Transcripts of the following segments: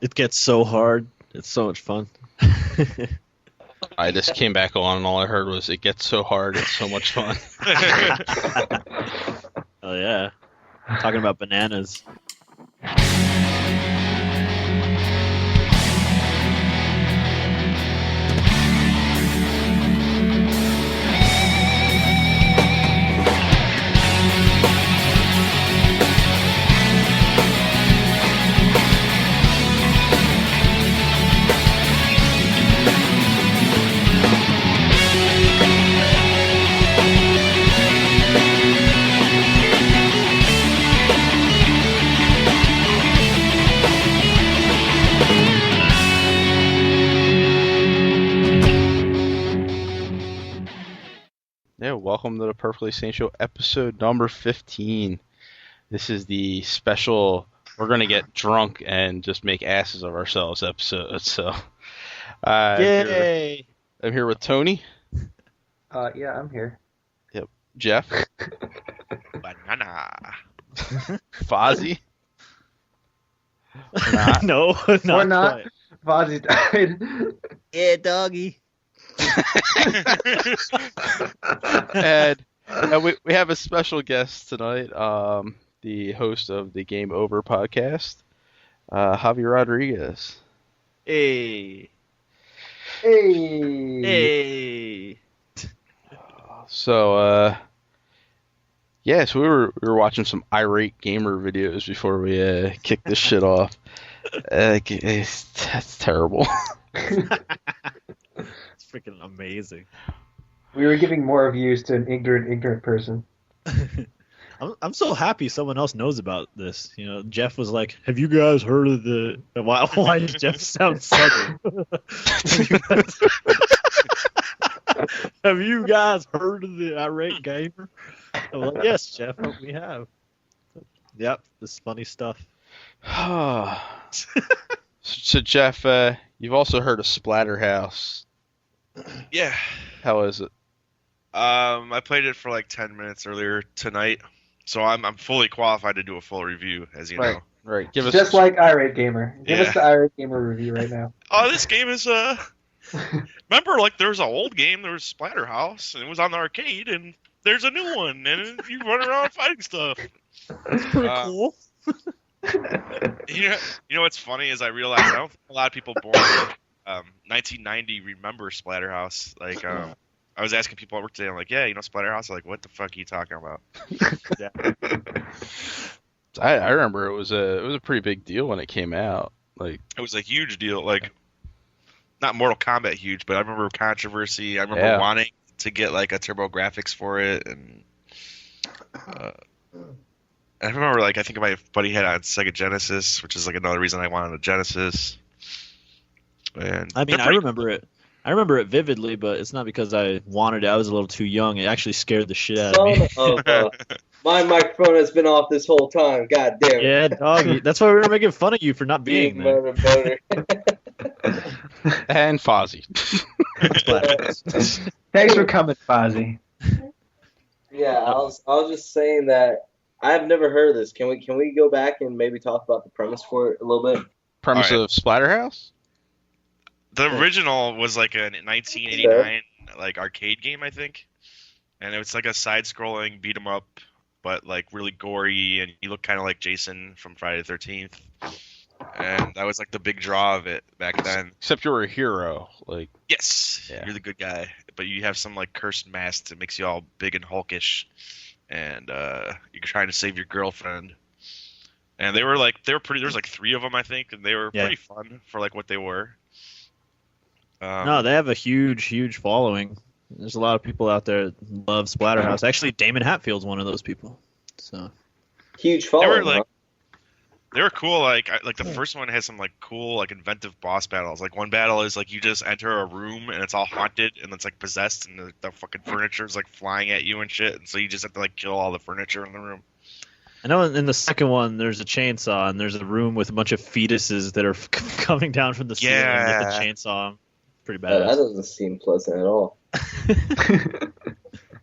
It gets so hard. It's so much fun. I just came back on and all I heard was, it gets so hard, it's so much fun. Oh yeah. Talking about bananas. Yeah, welcome to the Perfectly Sane Show, episode number 15. This is the special, we're going to get drunk and just make asses of ourselves episode. So, Yay! I'm here with Tony. Yeah, I'm here. Yep. Jeff. Banana. Fozzie. No, Or not. quite. Fozzie died. Yeah, doggy. And we have a special guest tonight, the host of the Game Over podcast, Javi Rodriguez. Hey. Hey. Hey. So, so we were watching some irate gamer videos before we kicked this shit off. That's terrible. It's freaking amazing. We were giving more views to an ignorant person. I'm so happy someone else knows about this. You know, Jeff was like, "Have you guys heard of the?" Why does Jeff sound southern? Have you guys heard of the irate gamer? I'm like, yes, Jeff, we have. Yep, this funny stuff. So Jeff, you've also heard of Splatterhouse. Yeah. How is it? I played it for like 10 minutes earlier tonight, so I'm fully qualified to do a full review, as you know. Right. Give us Just like Irate Gamer. Give Yeah. us the Irate Gamer review right now. Oh, this game is remember, like, there was an old game, there was Splatterhouse, and it was on the arcade, and there's a new one, and you run around fighting stuff. That's pretty cool. You know what's funny is I realized I don't think a lot of people born in 1990 remember Splatterhouse. Like, I was asking people at work today, I'm like, yeah, you know Splatterhouse? They're like, what the fuck are you talking about? Yeah. I remember it was a pretty big deal when it came out. Like, It was a huge deal. Like, not Mortal Kombat huge, but I remember controversy. I remember wanting to get like a Turbo Graphics for it, and I remember, like, I think my buddy had on Sega Genesis, which is like another reason I wanted a Genesis. And I mean, I remember it. I remember it vividly, but it's not because I wanted it. I was a little too young. It actually scared the shit out of me. My microphone has been off this whole time. God damn it. Yeah, doggy. That's why we were making fun of you for not being there. Boner. and Fozzie. Thanks for coming, Fozzie. Yeah, I was just saying that I've never heard of this. Can we go back and maybe talk about the premise for it a little bit? Premise All right. of Splatterhouse? the original was like a 1989 like arcade game, I think, and it's like a side-scrolling beat 'em up, but like really gory, and you look kind of like Jason from Friday the 13th. And that was like the big draw of it back then. Except you're a hero, like. Yes, Yeah. you're the good guy, but you have some like cursed mask that makes you all big and hulkish, and you're trying to save your girlfriend. And they were pretty. There was like 3 of them, I think, and they were pretty fun for like what they were. No, they have a huge following. There's a lot of people out there that love Splatterhouse. Actually, Damon Hatfield's one of those people. So huge following. They were cool. Like the first one has some like cool like inventive boss battles. Like one battle is like you just enter a room and it's all haunted and it's like possessed and the fucking furniture is like flying at you and shit. And so you just have to like kill all the furniture in the room. I know in the second one there's a chainsaw and there's a room with a bunch of fetuses that are coming down from the ceiling with the chainsaw. Pretty bad. That doesn't seem pleasant at all.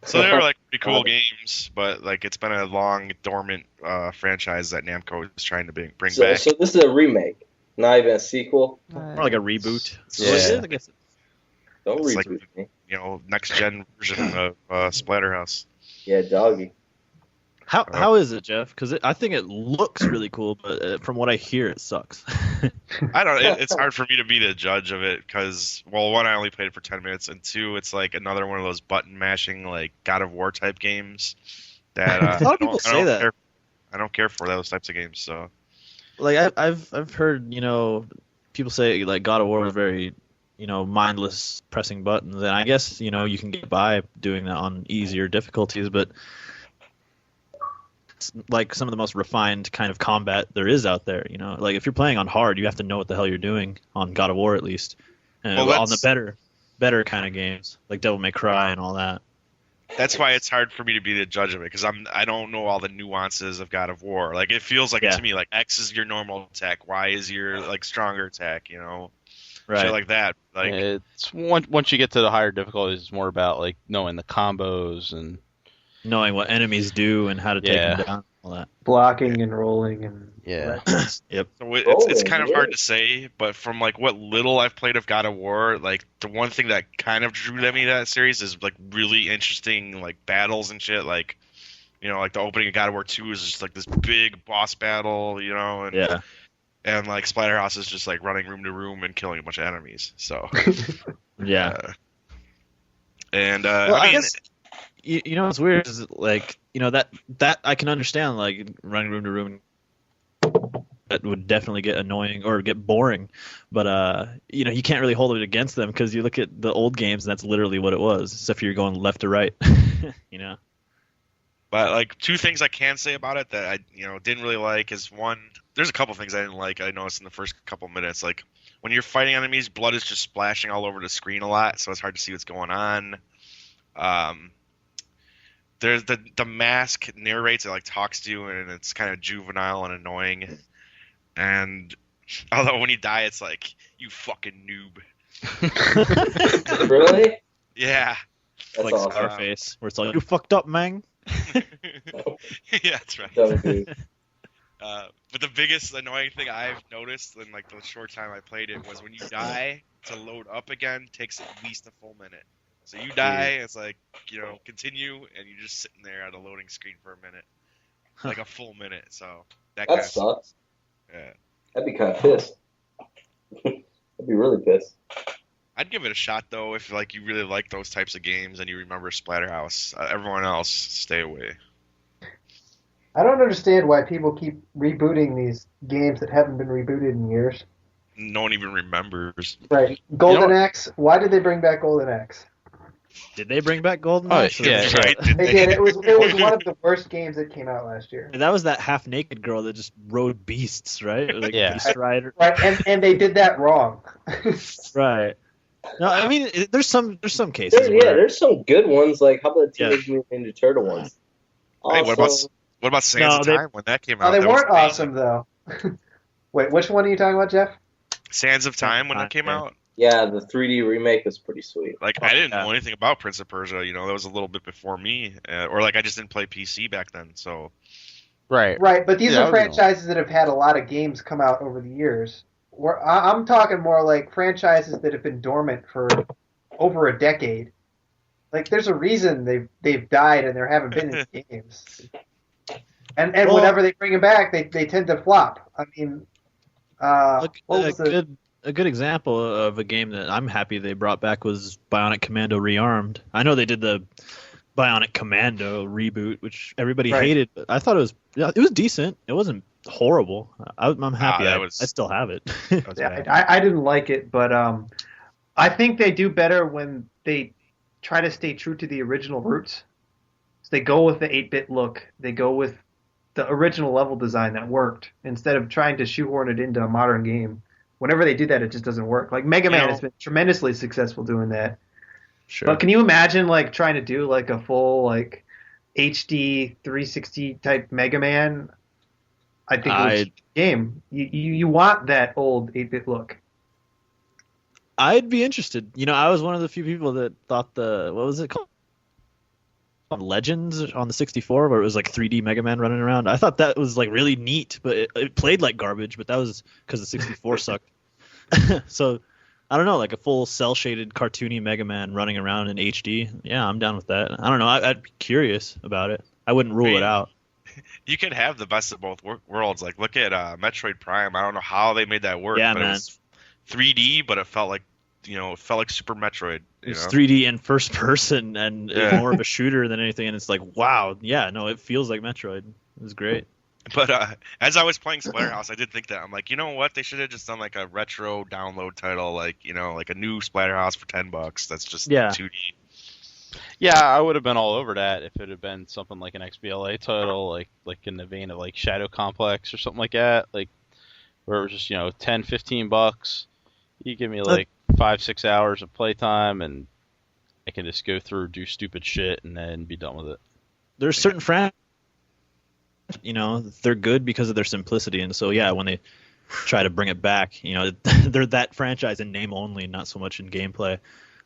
So they were like pretty cool games, but like it's been a long dormant franchise that Namco is trying to bring back. So this is a remake. Not even a sequel. More like a reboot. Yeah. I guess Don't It's reboot like, me. next gen version of Splatterhouse. Yeah, doggy. How is it, Jeff? Because I think it looks really cool, but from what I hear, it sucks. I don't know. It's hard for me to be the judge of it because, well, one, I only played it for 10 minutes, and two, it's like another one of those button mashing, like God of War type games that A lot of people say that. I don't care for those types of games. So, Like I've heard people say like God of War was very mindless pressing buttons, and I guess you can get by doing that on easier difficulties, but it's like some of the most refined kind of combat there is out there. Like if you're playing on hard, you have to know what the hell you're doing on God of War at least, and on the better kind of games like Devil May Cry and all that. that's why it's hard for me to be the judge of it because I don't know all the nuances of God of War. Like it feels like to me like X is your normal attack, Y is your like stronger attack, Right. Shit like that. Like it's once you get to the higher difficulties, it's more about like knowing the combos and knowing what enemies do and how to take them down, all that. Blocking and rolling and Yep. So it's kind of hard to say, but from like what little I've played of God of War, like the one thing that kind of drew me to that series is like really interesting like battles and shit. Like like the opening of God of War 2 is just like this big boss battle, and and like Splatterhouse is just like running room to room and killing a bunch of enemies. So and I guess what's weird is like that I can understand like running room to room. That would definitely get annoying or get boring, but you can't really hold it against them because you look at the old games and that's literally what it was, except for you're going left to right. But like two things I can say about it that I didn't really like is one, there's a couple things I didn't like. I noticed in the first couple minutes, like when you're fighting enemies, blood is just splashing all over the screen a lot, so it's hard to see what's going on. There's the mask narrates, it like talks to you, and it's kind of juvenile and annoying. And although when you die, it's like, you fucking noob. Really? Yeah. That's like awesome. Scarface, where it's like, you fucked up, man. Yeah, that's right. Dumb dude. But the biggest annoying thing I've noticed in like the short time I played it was when you die, to load up again takes at least a full minute. So you die, it's like, continue, and you're just sitting there at a loading screen for a minute. Like a full minute, so that kind of sucks. Yeah. I'd be kind of pissed. I'd be really pissed. I'd give it a shot though if like you really like those types of games and you remember Splatterhouse. Everyone else, stay away. I don't understand why people keep rebooting these games that haven't been rebooted in years. No one even remembers. Right. Golden Axe. Why did they bring back Golden Axe? Did they bring back Golden Oh, Axe? yeah. Right? They did. It was one of the worst games that came out last year. That was that half-naked girl that just rode beasts, right? Like Beast Rider. Right, and they did that wrong. Right. No, I mean, there's some cases. There's some good ones. Like how about the Teenage Mutant Ninja Turtle ones? Hey, what about Sands of Time when that came out? Oh, they That weren't was awesome though. Wait, which one are you talking about, Jeff? Sands of Time when it came out. Yeah, the 3D remake was pretty sweet. Like I didn't know anything about Prince of Persia. That was a little bit before me, or like I just didn't play PC back then. So right. But these are franchises that have had a lot of games come out over the years. I'm talking more like franchises that have been dormant for over a decade. Like there's a reason they've died and there haven't been any games. And whenever they bring them back, they tend to flop. I mean, a good example of a game that I'm happy they brought back was Bionic Commando Rearmed. I know they did the Bionic Commando reboot, which everybody hated, but I thought it was decent. It wasn't horrible. I'm happy. I still have it. I didn't like it, but I think they do better when they try to stay true to the original roots. So they go with the 8-bit look. They go with the original level design that worked instead of trying to shoehorn it into a modern game. Whenever they do that, it just doesn't work. Like Mega Man has been tremendously successful doing that. Sure. But can you imagine like trying to do like a full like HD 360 type Mega Man? I think it was a game. You want that old 8-bit look. I'd be interested. I was one of the few people that thought what was it called? Legends on the 64, where it was like 3D Mega Man running around. I thought that was like really neat, but it played like garbage. But that was because the 64 sucked. So I don't know, like a full cell shaded cartoony Mega Man running around in HD. Yeah, I'm down with that. I don't know. I'd be curious about it. I wouldn't rule it out. You could have the best of both worlds. Like, look at Metroid Prime. I don't know how they made that work. Yeah, but man. It was 3D, but it felt like Super Metroid. It's 3D and first person and more of a shooter than anything. And it's like, wow, yeah, no, it feels like Metroid. It was great. But as I was playing Splatterhouse, I did think that. I'm like, you know what? They should have just done like a retro download title, like like a new Splatterhouse for $10. That's just 2D. Yeah, I would have been all over that if it had been something like an XBLA title, like in the vein of like Shadow Complex or something like that, like where it was just $10, $15. You give me like 5-6 hours of playtime, and I can just go through, do stupid shit, and then be done with it. There's certain franchises, they're good because of their simplicity, and so yeah, when they try to bring it back, they're that franchise in name only, not so much in gameplay.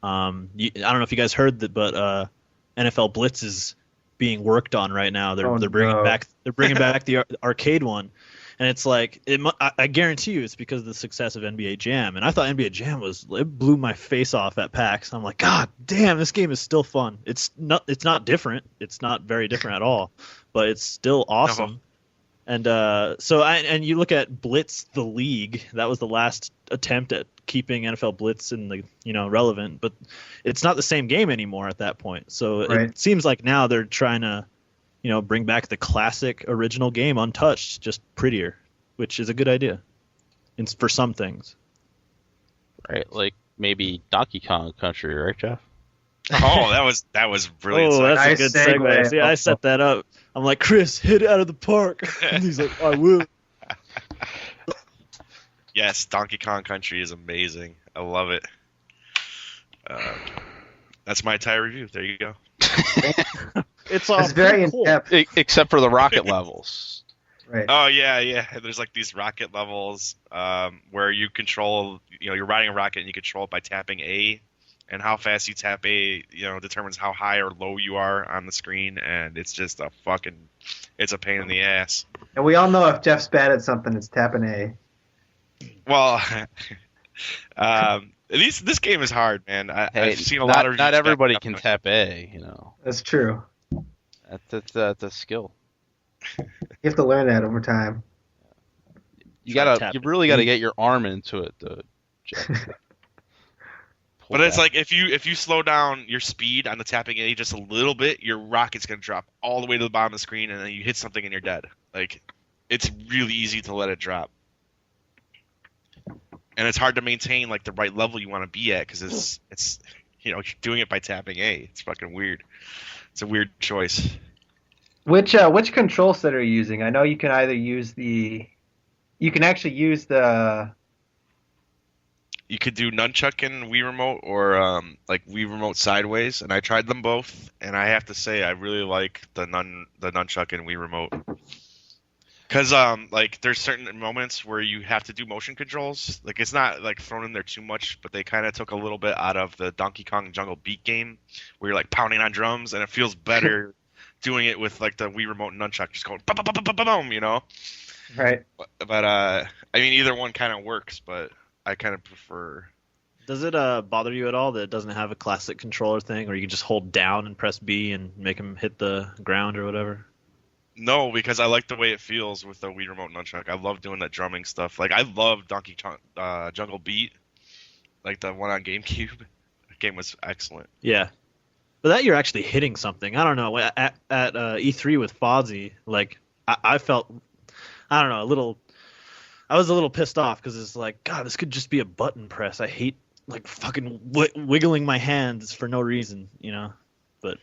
I don't know if you guys heard that, but NFL Blitz is being worked on right now. They're bringing back the arcade one, and it's like I guarantee you it's because of the success of NBA Jam. And I thought NBA Jam it blew my face off at PAX. I'm like, God damn, this game is still fun. It's not different. It's not very different at all, but it's still awesome. No. And and you look at Blitz the League. That was the last attempt at keeping NFL Blitz in the relevant, but it's not the same game anymore at that point. So It seems like now they're trying to bring back the classic original game untouched, just prettier, which is a good idea. It's for some things. Right, like maybe Donkey Kong Country, right, Jeff? Oh, that was brilliant. Oh, that's nice a good segue. See, I set that up. I'm like, Chris, hit it out of the park. And he's like, I will. Yes, Donkey Kong Country is amazing. I love it. That's my entire review. There you go. It's very cool. In-depth. Except for the rocket levels. Right. Oh, yeah. There's like these rocket levels where you control, you're riding a rocket and you control it by tapping A. And how fast you tap A, determines how high or low you are on the screen. And it's just it's a pain in the ass. And we all know if Jeff's bad at something, it's tapping A. Well, this game is hard, man. I've seen a lot of. Not everybody can tap A, That's true. That's a skill. You have to learn that over time. You really gotta get your arm into it, though. But it's like if you slow down your speed on the tapping A just a little bit, your rocket's gonna drop all the way to the bottom of the screen, and then you hit something and you're dead. Like, it's really easy to let it drop. And it's hard to maintain like the right level you want to be at because it's you're doing it by tapping A. It's fucking weird. It's a weird choice. Which control set are you using? I know you can either use you can actually use the. You could do nunchuck and Wii Remote or like Wii Remote sideways, and I tried them both, and I have to say I really like the nunchuck and Wii Remote. Because like there's certain moments where you have to do motion controls. Like it's not like thrown in there too much, but they kind of took a little bit out of the Donkey Kong Jungle Beat game, where you're like pounding on drums, and it feels better doing it with like the Wii Remote nunchuck, just going boom, boom, boom, boom, boom, you know. Right. But I mean, either one kind of works, but I kind of prefer. Does it bother you at all that it doesn't have a classic controller thing, or you can just hold down and press B and make them hit the ground or whatever? No, because I like the way it feels with the Wii Remote nunchuck. I love doing that drumming stuff. Like I love Donkey Kong Jungle Beat, like the one on GameCube. That game was excellent. Yeah, but that you're actually hitting something. I don't know. At E3 with Fozzie, like I felt, I don't know, I was a little pissed off because it's like, God, this could just be a button press. I hate like fucking wiggling my hands for no reason, you know. But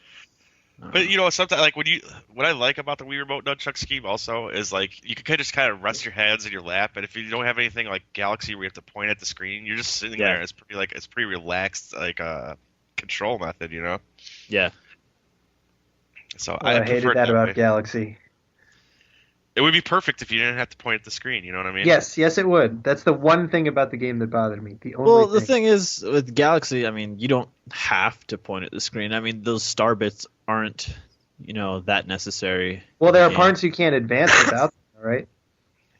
you know, sometimes like what I like about the Wii Remote nunchuck scheme also is like you can just kind of rest your hands in your lap, and if you don't have anything like Galaxy where you have to point at the screen, you're just sitting there. It's pretty relaxed, like control method, you know. Yeah. So I hated that about Galaxy. It would be perfect if you didn't have to point at the screen. You know what I mean? Yes, it would. That's the one thing about the game that bothered me. The thing is, with Galaxy, I mean, you don't have to point at the screen. I mean, those star bits aren't that necessary. Well, there are game. parts you can't advance without them, right?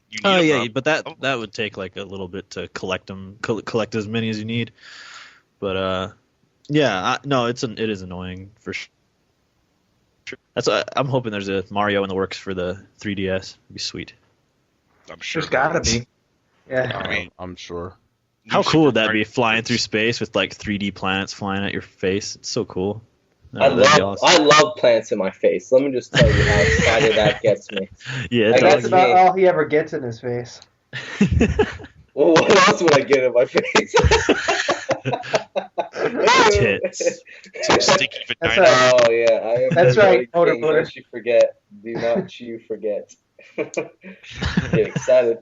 You Oh need 'em, yeah, Rob. but that would take like a little bit to collect them, collect as many as you need. But yeah, no, it is annoying for sure. I'm hoping there's a Mario in the works for the 3DS. It'd be sweet. I'm sure There's gotta is. be. Yeah. I mean, I'm sure. How New cool Super would that Mario be? Flying Bros. through space with like 3D planets flying at your face. It's so cool. I That'd be love awesome. I love plants in my face. Let me just tell you how excited that gets me. Yeah, I And it that's guess- about all he ever gets in his face. does. Well, what else would I get in my face? Tits. Some sticky That's vagina. right. Oh yeah, I am. That's the right, Bloody motor King. motor. Don't you forget? Do not you forget. Get excited.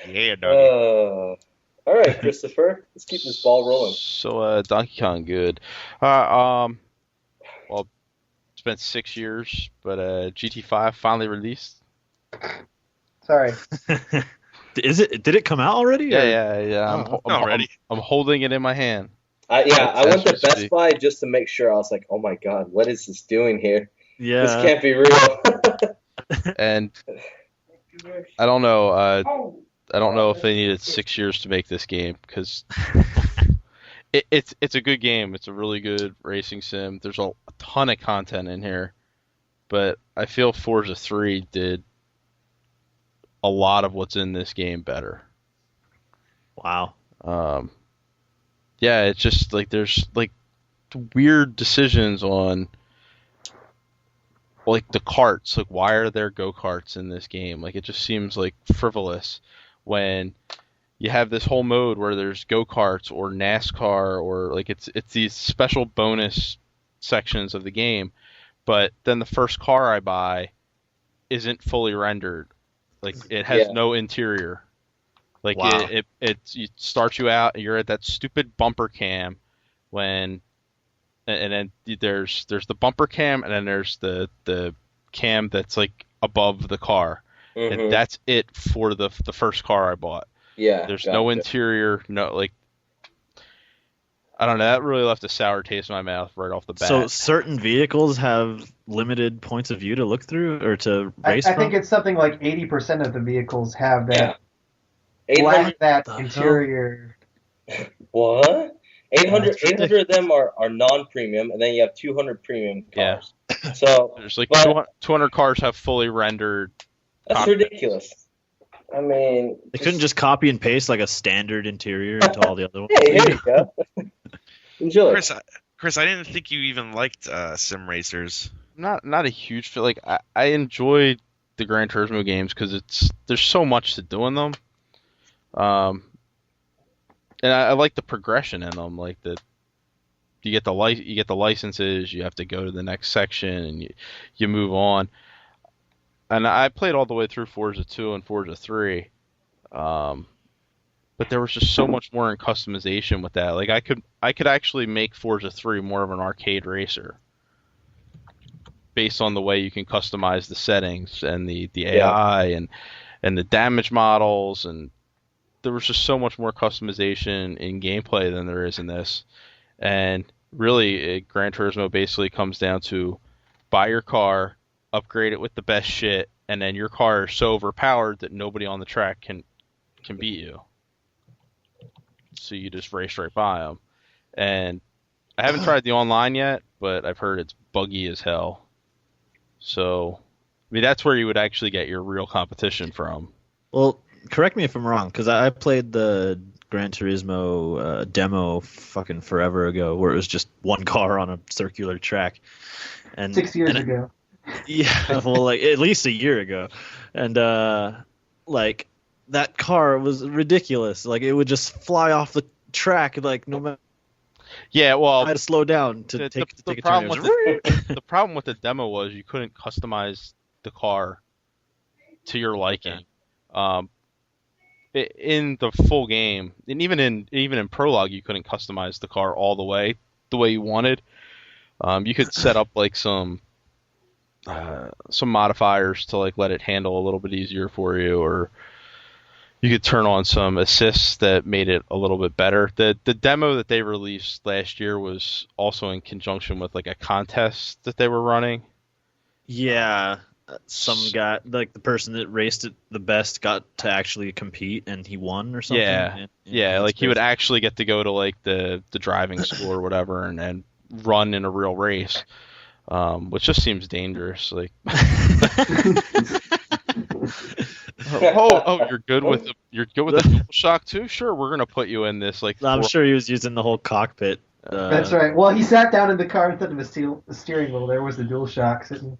Yeah, doggy. All right, Christopher. Let's keep this ball rolling. So Donkey Kong good. Well, it's been 6 years, but GT5 finally released. Sorry. Did it come out already? Yeah. Oh, already. I'm holding it in my hand. I went to As we Best speak. Buy just to make sure. I was like, oh my god, what is this doing here? Yeah. This can't be real. And I don't know. I don't know if they needed 6 years to make this game because it's a good game. It's a really good racing sim. There's a ton of content in here, but I feel Forza 3 did a lot of what's in this game better. Wow. Yeah, it's just like there's like weird decisions on like the carts. Like, why are there go-karts in this game? Like, it just seems like frivolous when you have this whole mode where there's go-karts or NASCAR or like it's these special bonus sections of the game, but then the first car I buy isn't fully rendered. Like, it has Yeah. no interior. Like, Wow. it starts you out and you're at that stupid bumper cam and then there's the bumper cam and then there's the cam that's like above the car. Mhm. And that's it for the first car I bought. Yeah. There's no gotcha. interior, no, like, I don't know, that really left a sour taste in my mouth right off the bat. So certain vehicles have limited points of view to look through or to I race think from? it's something like 80% of the vehicles have Yeah. that lack 800. that the hell? interior. What? 800, That's 800 of them are non-premium, and then you have 200 premium Yeah. cars. So There's like but- 200 cars have fully rendered. that's cockpits. ridiculous. I mean, They couldn't just copy and paste like a standard interior into all the other ones. Hey, here you go. Enjoy. Chris, I didn't think you even liked sim racers. Not a huge fit. Like, I enjoy the Gran Turismo games because there's so much to do in them. And I like the progression in them. Like, you get the licenses, you have to go to the next section, and you move on. And I played all the way through Forza 2 and Forza 3. But there was just so much more in customization with that. Like, I could actually make Forza 3 more of an arcade racer based on the way you can customize the settings and the AI and the damage models, and there was just so much more customization in gameplay than there is in this. And really, Gran Turismo basically comes down to buy your car, upgrade it with the best shit, and then your car is so overpowered that nobody on the track can beat you. So you just race right by them. And I haven't tried the online yet, but I've heard it's buggy as hell. So, I mean, that's where you would actually get your real competition from. Well, correct me if I'm wrong, because I played the Gran Turismo demo fucking forever ago, where it was just one car on a circular track. And 6 years and ago. Yeah, well, like at least a year ago, and like that car was ridiculous. Like it would just fly off the track, like no matter. Yeah, well, I had to slow down to take a turn. problem It with was- the problem with the demo was you couldn't customize the car to your liking. In the full game, and even in prologue, you couldn't customize the car all the way you wanted. You could set up like some modifiers to like let it handle a little bit easier for you, or you could turn on some assists that made it a little bit better. The demo that they released last year was also in conjunction with like a contest that they were running. Yeah, some guy, like the person that raced it the best, got to actually compete, and he won or something. Yeah, Yeah, that's like he would crazy. actually get to go to like the driving school or whatever and run in a real race, which just seems dangerous. Like, you're good with the DualShock too? Sure, we're gonna put you in this. Like, I'm sure he was using the whole cockpit. That's right. Well, he sat down in the car instead of the steering wheel. There was the DualShock sitting.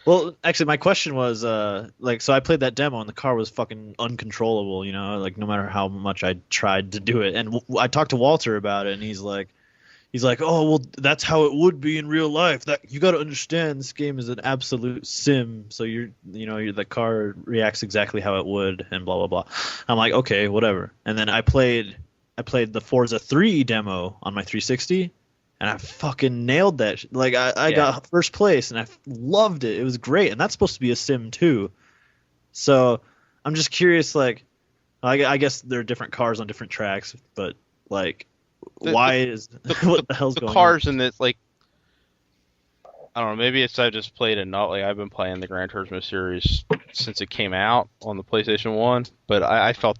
Well, actually, my question was, so I played that demo, and the car was fucking uncontrollable, like no matter how much I tried to do it. And I talked to Walter about it, and he's like, oh, well, that's how it would be in real life. That you got to understand, this game is an absolute sim, so the car reacts exactly how it would, and blah blah blah. I'm like, okay, whatever. And then I played the Forza 3 demo on my 360. And I fucking nailed that. Like I got first place, and I loved it. It was great, and that's supposed to be a sim too. So I'm just curious. Like, I guess there are different cars on different tracks, but like, what the hell's going on? The cars in this, like, I don't know. Maybe it's I just played enough. Like, I've been playing the Gran Turismo series since it came out on the PlayStation 1. But I felt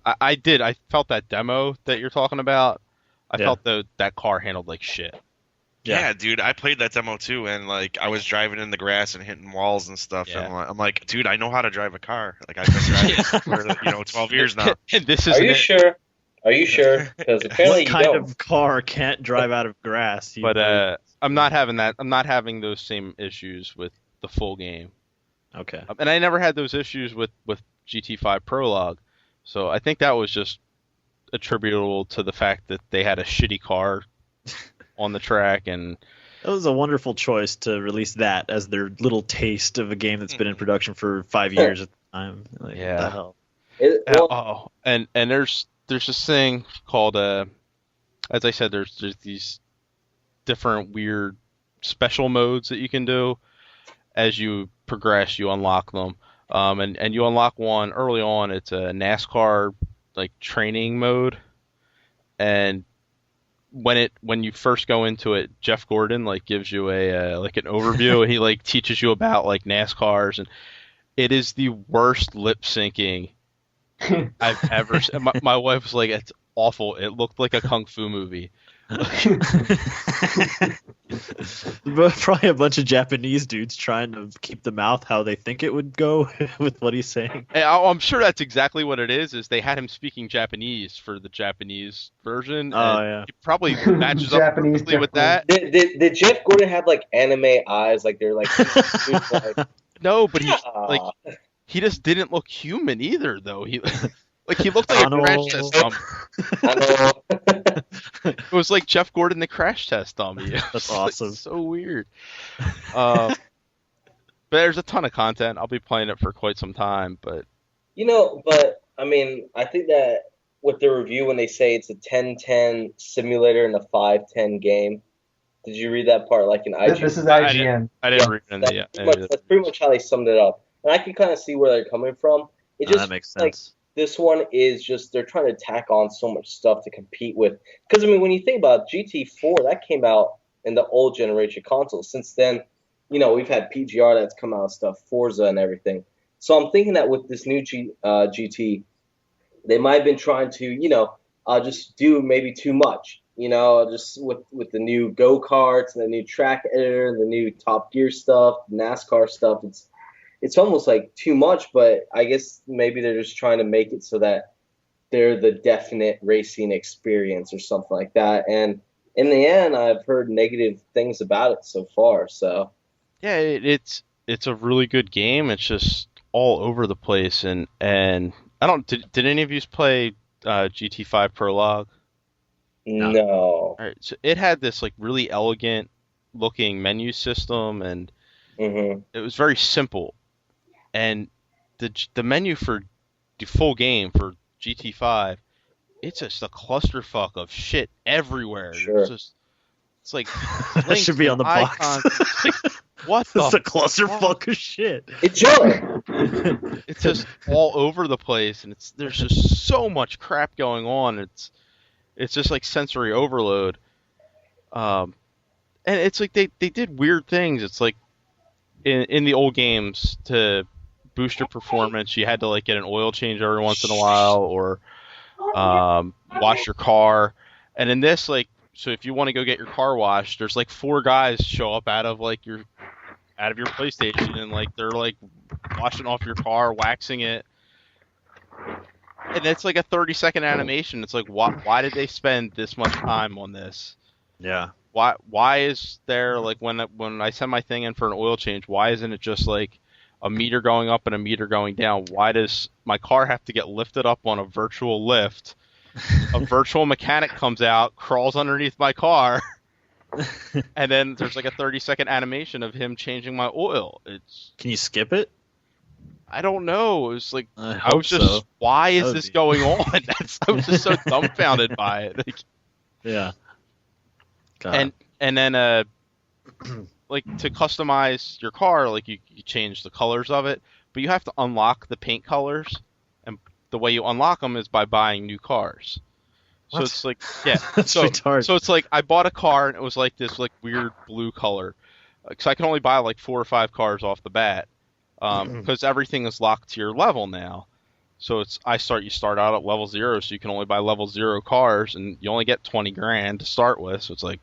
that demo that you're talking about. I felt that car handled like shit. Yeah, dude, I played that demo too, and like I was driving in the grass and hitting walls and stuff. Yeah. And I'm like, dude, I know how to drive a car. Like I've been driving for 12 years now. And this is. Are you sure? Are you sure? Because apparently what kind of car can't drive out of grass? But I'm not having that. I'm not having those same issues with the full game. Okay. And I never had those issues with GT5 Prologue, so I think that was just attributable to the fact that they had a shitty car on the track, and it was a wonderful choice to release that as their little taste of a game that's been in production for 5 years at the time. Like, yeah. What the hell? And there's this thing called as I said, there's these different weird special modes that you can do as you progress. You unlock them, and you unlock one early on. It's a NASCAR like training mode, and when you first go into it, Jeff Gordon like gives you a like an overview, and he like teaches you about like NASCARs, and it is the worst lip syncing I've ever seen. My wife was like, it's awful. It looked like a kung fu movie. Probably a bunch of Japanese dudes trying to keep the mouth how they think it would go with what he's saying. I'm sure that's exactly what it is they had him speaking Japanese for the Japanese version. Oh, yeah. He probably matches up perfectly with that. Did Jeff Gordon have like anime eyes? Like they're like, no, but he just didn't look human either, though. He looked like a crash test dummy. It was like Jeff Gordon, the crash test dummy. That's awesome. Like, so weird. But there's a ton of content. I'll be playing it for quite some time. But but I mean, I think that with the review when they say it's a 10-10 simulator and a 5-10 game. Did you read that part? Like in IGN. This is IGN. I didn't read it. That's pretty much how they summed it up, and I can kind of see where they're coming from. It just that makes sense. Like, this one is just they're trying to tack on so much stuff to compete with. Because I mean, when you think about GT4, that came out in the old generation consoles. Since then, we've had PGR that's come out and stuff, Forza and everything. So I'm thinking that with this new GT, they might have been trying to, just do maybe too much. Just with the new go-karts and the new track editor and the new Top Gear stuff, NASCAR stuff, it's almost like too much, but I guess maybe they're just trying to make it so that they're the definite racing experience or something like that. And in the end, I've heard negative things about it so far. So yeah, it's a really good game. It's just all over the place, and I don't. Did any of you play GT5 Prologue? No. All right, so it had this like really elegant looking menu system, and it was very simple. And the menu for the full game for GT5, it's just a clusterfuck of shit everywhere. Sure. It's like that should be on the box. What It's the? a clusterfuck of shit. Enjoy. It's just all over the place, and there's just so much crap going on. It's just like sensory overload. And it's like they did weird things. It's like in the old games to boost your performance, you had to like get an oil change every once in a while or wash your car. And in this, like, so if you want to go get your car washed, there's like 4 guys show up out of your PlayStation, and like they're like washing off your car, waxing it. And it's like a 30-second animation. It's like, why did they spend this much time on this? Yeah. Why is there, like, when I send my thing in for an oil change, why isn't it just like a meter going up and a meter going down? Why does my car have to get lifted up on a virtual lift? A virtual mechanic comes out, crawls underneath my car, and then there's like a 30-second animation of him changing my oil. Can you skip it? I don't know. It was like, I was just, so. why is this going on? I was just so dumbfounded by it. Like, yeah. God. And then like to customize your car, like you change the colors of it, but you have to unlock the paint colors, and the way you unlock them is by buying new cars. So it's like, yeah, That's retarded. So it's like I bought a car and it was like this like weird blue color, because I can only buy like 4 or 5 cars off the bat, because everything is locked to your level now. So you start out at level 0, so you can only buy level 0 cars, and you only get 20 grand to start with. So it's like,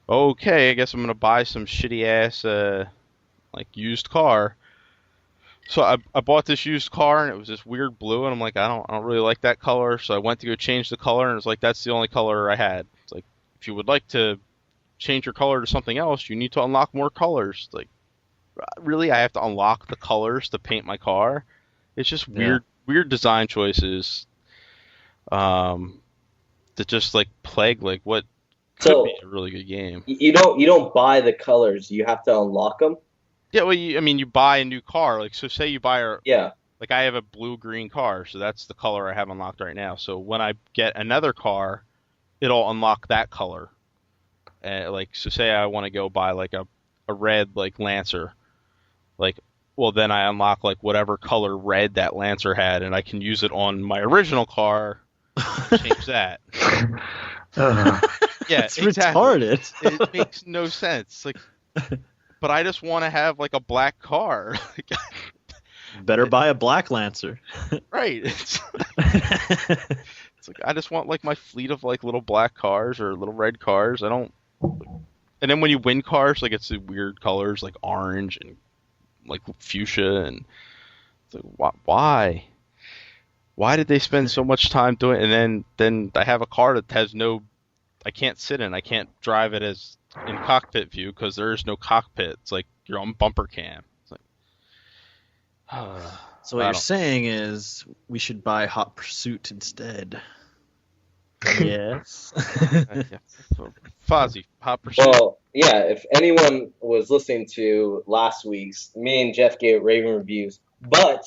okay, I guess I'm gonna buy some shitty ass like used car. So I bought this used car, and it was this weird blue, and I'm like, I don't really like that color. So I went to go change the color, and it was like, that's the only color I had. It's like, if you would like to change your color to something else, you need to unlock more colors. Like, really, I have to unlock the colors to paint my car? It's just weird design choices that just like plague like what could be a really good game. You don't buy the colors, you have to unlock them. Yeah, well, you buy a new car. Like, so say you buy like I have a blue-green car, so that's the color I have unlocked right now. So when I get another car, it'll unlock that color. Like, so say I want to go buy like a red like Lancer, like, well, then I unlock like whatever color red that Lancer had, and I can use it on my original car. Change that. Yeah, it's exactly. retarded. It makes no sense. Like, but I just want to have like a black car. Better buy a black Lancer. Right. It's like, I just want like my fleet of like little black cars or little red cars. I don't. And then when you win cars, like it's the weird colors like orange and like fuchsia, and it's like, why? Why did they spend so much time doing it? And then I have a car that has I can't sit in. I can't drive it as in cockpit view because there is no cockpit. It's like you're on bumper cam. It's like, so what you're saying is we should buy Hot Pursuit instead. Yes. Fozzie, Hot Pursuit. Well, yeah, if anyone was listening to last week's, me and Jeff gave raving reviews, but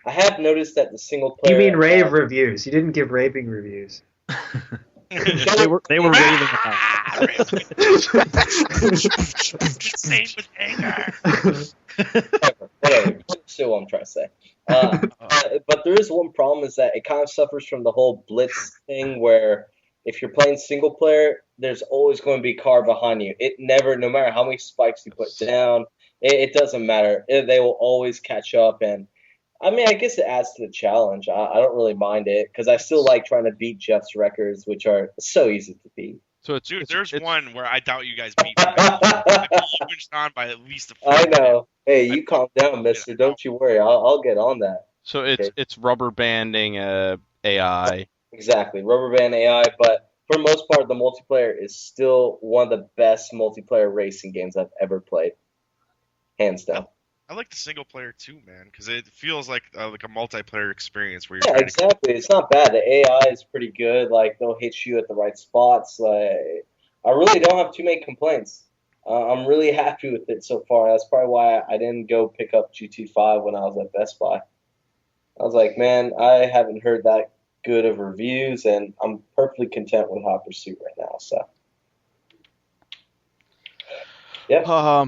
I have noticed that the single player... You mean rave reviews. You didn't give raving reviews. they were raving about Sane with anger. Whatever. See what I'm trying to say. But there is one problem, is that it kind of suffers from the whole blitz thing, where if you're playing single player, there's always going to be a car behind you. It never, no matter how many spikes you put down, it doesn't matter. They will always catch up, and I mean, I guess it adds to the challenge. I don't really mind it, because I still like trying to beat Jeff's records, which are so easy to beat. So there's one where I doubt you guys beat me. I beat you and Sean by at least a few. I know. Hey, you calm down, mister. Don't you worry. I'll get on that. So it's rubber banding AI. Exactly. Rubber band AI, but for the most part, the multiplayer is still one of the best multiplayer racing games I've ever played. Hands down. I like the single player too, man, because it feels like a multiplayer experience where you're exactly. It's not bad. The AI is pretty good. Like, they'll hit you at the right spots. Like, I really don't have too many complaints. I'm really happy with it so far. That's probably why I didn't go pick up GT5 when I was at Best Buy. I was like, man, I haven't heard that good of reviews, and I'm perfectly content with Hot Pursuit right now. So, yeah.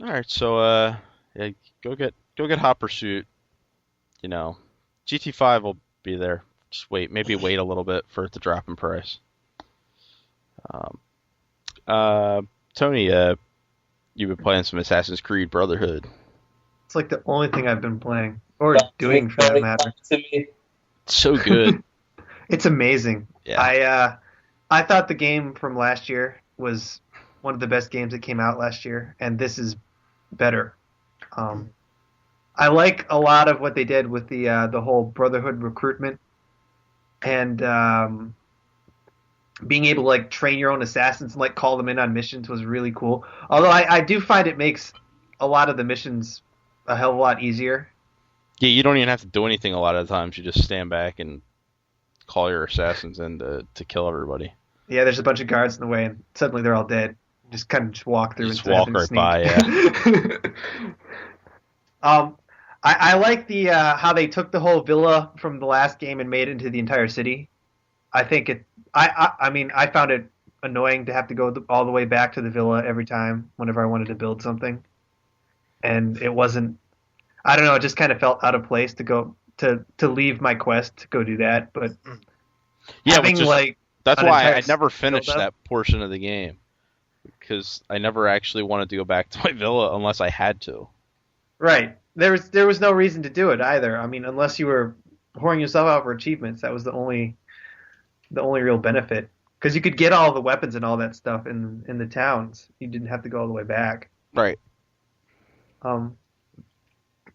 All right, so yeah, go get Hot Pursuit. You know, GT5 will be there. Just maybe wait a little bit for it to drop in price. Um, uh, Tony, you've been playing some Assassin's Creed Brotherhood. It's like the only thing I've been playing or Talk to doing me, for that Tony, matter. talk to me. So good. It's amazing. Yeah. I thought the game from last year was one of the best games that came out last year, and this is better. I like a lot of what they did with the whole Brotherhood recruitment and being able to like train your own assassins and like call them in on missions was really cool. Although I do find it makes a lot of the missions a hell of a lot easier. Yeah, you don't even have to do anything a lot of the times. You just stand back and call your assassins in to kill everybody. Yeah, there's a bunch of guards in the way, and suddenly they're all dead. Just kind of just walk through. Just instead of walk having to right by, sneak. I like the how they took the whole villa from the last game and made it into the entire city. I think it. I mean, I found it annoying to have to go all the way back to the villa every time whenever I wanted to build something, and it wasn't. I don't know. It just kind of felt out of place to go to leave my quest to go do that. But Yeah, having just, like that's an why entire I never city finished built up- that portion of the game because I never actually wanted to go back to my villa unless I had to. Right. There was no reason to do it either. I mean, unless you were whoring yourself out for achievements, that was the only real benefit. Because you could get all the weapons and all that stuff in the towns. You didn't have to go all the way back. Right.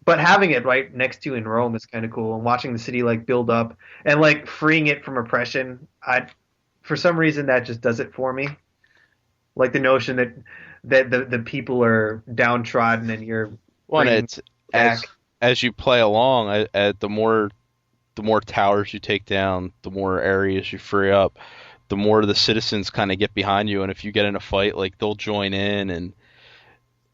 But having it right next to you in Rome is kind of cool, and watching the city like build up and like freeing it from oppression. For some reason that just does it for me. Like the notion that the people are downtrodden and you're Well, bringing it's back. as you play along, the more towers you take down, the more areas you free up, the more the citizens kind of get behind you, and if you get in a fight, like they'll join in, and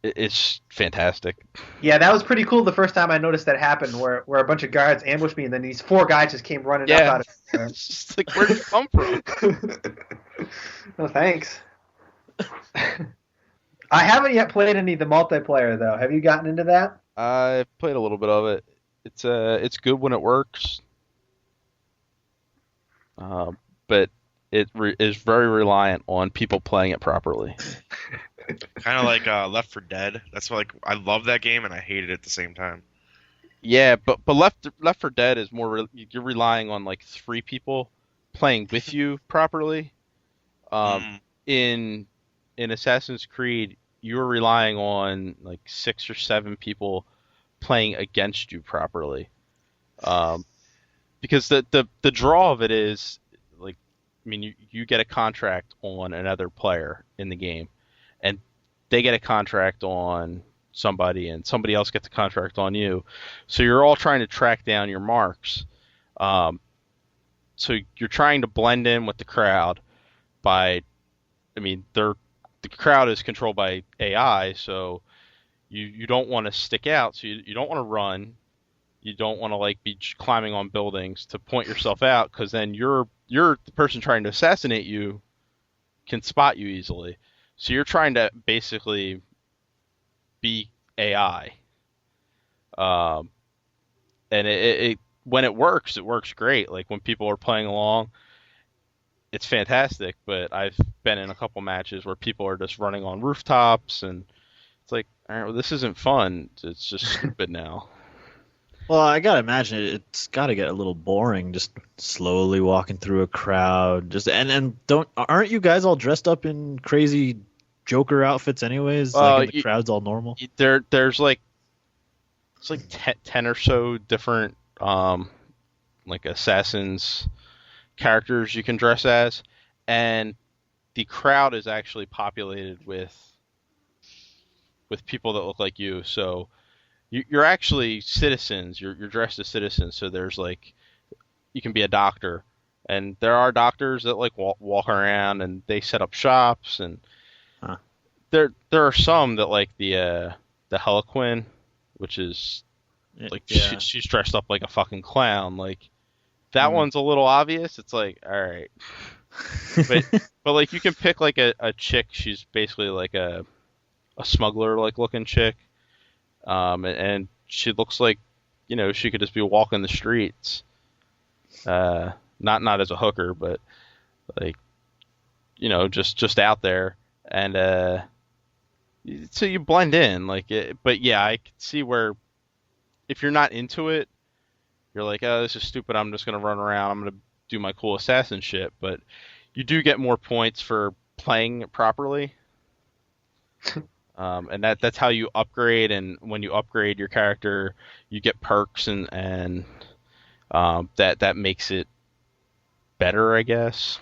it's fantastic. Yeah, that was pretty cool the first time I noticed that happen, where a bunch of guards ambushed me, and then these four guys just came running up Yeah, out of nowhere. it's just like where did you come from? No thanks. I haven't yet played any of the multiplayer though. Have you gotten into that? I played a little bit of it. It's good when it works, but is very reliant on people playing it properly. Kind of like Left 4 Dead. That's why, like, I love that game and I hate it at the same time. Yeah, but Left 4 Dead is more you're relying on like 3 people playing with you properly. In Assassin's Creed, you're relying on like 6 or 7 people playing against you properly. Because the draw of it is like, I mean, you get a contract on another player in the game, and they get a contract on somebody, and somebody else gets a contract on you. So you're all trying to track down your marks. So you're trying to blend in with the crowd by, I mean, the crowd is controlled by AI, so you don't want to stick out, so you don't want to run. You don't want to like be climbing on buildings to point yourself out, because then you're the person trying to assassinate you can spot you easily. So you're trying to basically be AI. And it when it works great. Like when people are playing along, it's fantastic. But I've been in a couple matches where people are just running on rooftops, and it's like, all right, well, this isn't fun. It's just stupid now. Well, I gotta imagine it's gotta get a little boring, just slowly walking through a crowd. Just and aren't you guys all dressed up in crazy Joker outfits anyways? Like and the crowd's all normal. There's like it's like 10 or so different like assassins characters you can dress as, and the crowd is actually populated with people that look like you. So you're actually citizens. You're dressed as citizens. So there's like, you can be a doctor, and there are doctors that like walk around and they set up shops, and there are some that like the Harlequin, which is like she's dressed up like a fucking clown. Like that one's a little obvious. It's like, all right, but like you can pick like a chick. She's basically like a a smuggler like looking chick, and she looks like, you know, she could just be walking the streets, not as a hooker, but like, you know, just out there, and so you blend in like it. But yeah, I can see where if you're not into it, you're like, oh, this is stupid. I'm just gonna run around. I'm gonna do my cool assassin shit. But you do get more points for playing it properly. And that's how you upgrade, and when you upgrade your character, you get perks, and that makes it better, I guess.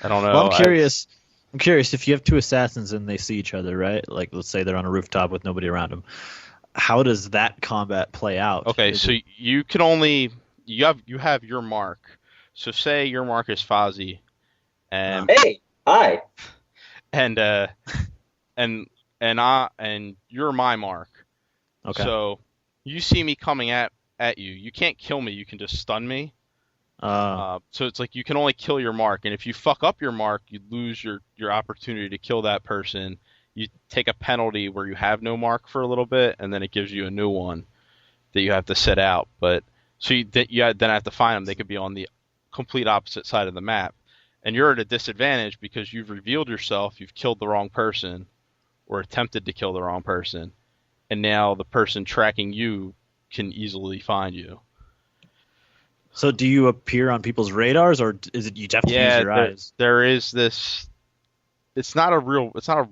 I don't know. Well, I'm curious. I'm curious if you have two assassins and they see each other, right? Like, let's say they're on a rooftop with nobody around them. How does that combat play out? Okay, so you can only you have your mark. So say your mark is Fozzie, and Hey, hi. and you're my mark. Okay. So you see me coming at you. You can't kill me. You can just stun me. So it's like you can only kill your mark, and if you fuck up your mark, you lose your opportunity to kill that person. You take a penalty where you have no mark for a little bit, and then it gives you a new one that you have to set out. But so you then have to find them. They could be on the complete opposite side of the map, and you're at a disadvantage because you've revealed yourself. You've killed the wrong person, or attempted to kill the wrong person, and now the person tracking you can easily find you. So do you appear on people's radars, or is it you have to use your eyes? There is this. It's not a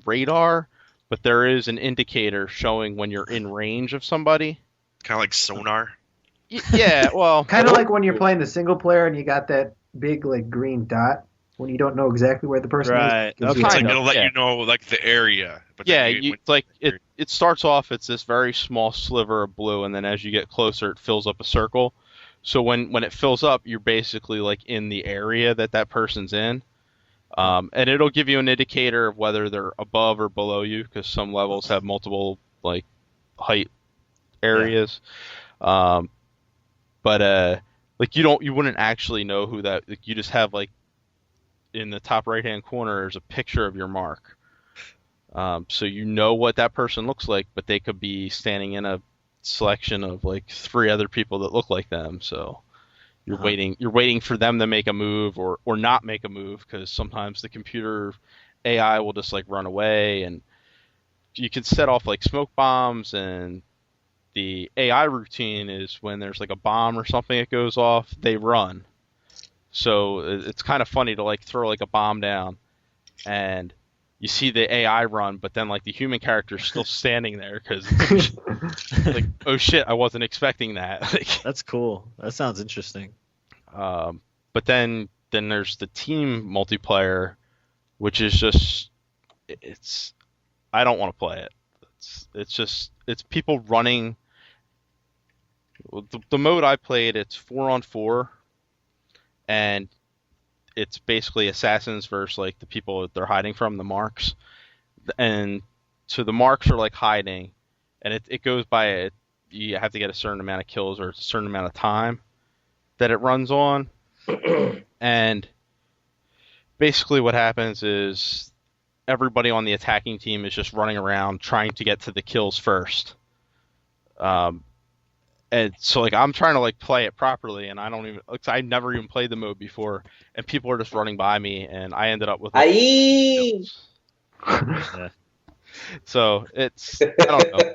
radar, but there is an indicator showing when you're in range of somebody. Kind of like sonar. Yeah, well, Kind of like when you're playing the single player and you got that big like green dot when you don't know exactly where the person Right. is. Okay. It's like, Kind of, it'll let yeah. you know like the area. But yeah, then it starts off, it's this very small sliver of blue, and then as you get closer, it fills up a circle. So when it fills up, you're basically like in the area that person's in. And it'll give you an indicator of whether they're above or below you, because some levels have multiple like height areas. But like you wouldn't actually know who that. Like, you just have like in the top right hand corner there's a picture of your mark. So you know what that person looks like, but they could be standing in a selection of like 3 other people that look like them. So you're waiting for them to make a move or not make a move, because sometimes the computer AI will just like run away, and you can set off like smoke bombs, and the AI routine is when there's like a bomb or something that goes off, they run. So it's kind of funny to like throw like a bomb down and you see the AI run, but then like the human character is still standing there because like, oh shit, I wasn't expecting that. Like, That's cool. That sounds interesting. but then there's the team multiplayer, which is just I don't want to play it. It's people running. The mode I played, it's 4-on-4, and it's basically assassins versus like the people that they're hiding from, the marks. And so the marks are like hiding, and it goes by you have to get a certain amount of kills or a certain amount of time that it runs on. And basically what happens is everybody on the attacking team is just running around trying to get to the kills first. And so like I'm trying to like play it properly, and I never even played the mode before, and people are just running by me, and I ended up with like, Yeah. So it's I don't know.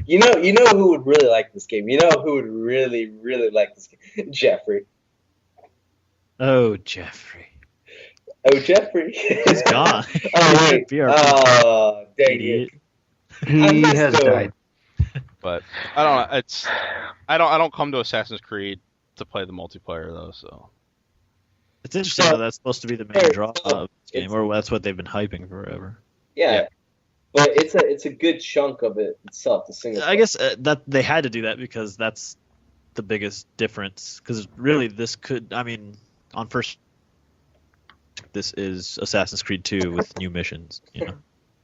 You know who would really like this game? You know who would really, really like this game? Jeffrey. Oh, Jeffrey. Oh, Jeffrey. He's gone. Oh, wait. BRB. Oh, dang Idiot. it. He has died. But I don't know. I don't come to Assassin's Creed to play the multiplayer though. So It's interesting So- though, that's supposed to be the main draw so of this game, or that's what they've been hyping forever. Yeah. Yeah. But it's a good chunk of it itself, the single. I guess that they had to do that because that's the biggest difference. Because really, this could, I mean, on first, this is Assassin's Creed 2 with new missions. You know,